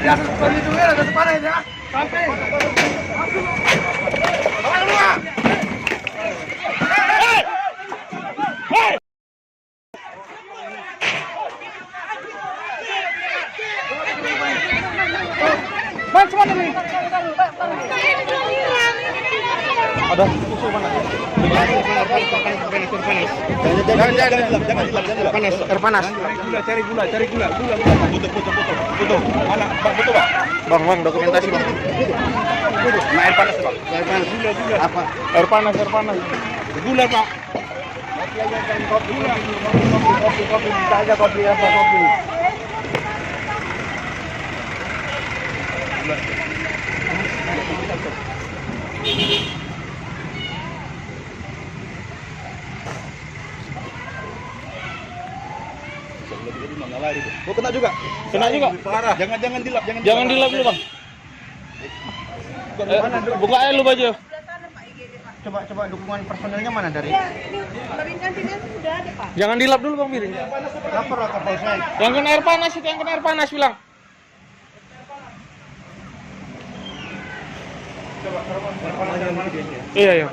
Biasa seperti itu ya, ada panas ya. Sampai. Bang, cuman ini. Ada susu mana? Jangan panas, air panas. Cari gula. Butuh. Mana? Bang, butuh, Bang. Bang, dokumentasi, Bang. Nah, air panas, Bang. Air panas. Gula. Apa? Air panas. Gula, Pak. Kopi. Bisa aja kopi apa kopi. Oh, kena juga. Parah. Jangan dilap, Jangan dilap dulu, Bang. Buka air lu baju. Coba dukungan personelnya mana dari? Ya, ini kantinnya sudah ada, Pak. Jangan dilap dulu, Bang Miring. Lapor lah kapal saya. Yang kena air panas itu, yang kena air panas bilang. Coba Iya.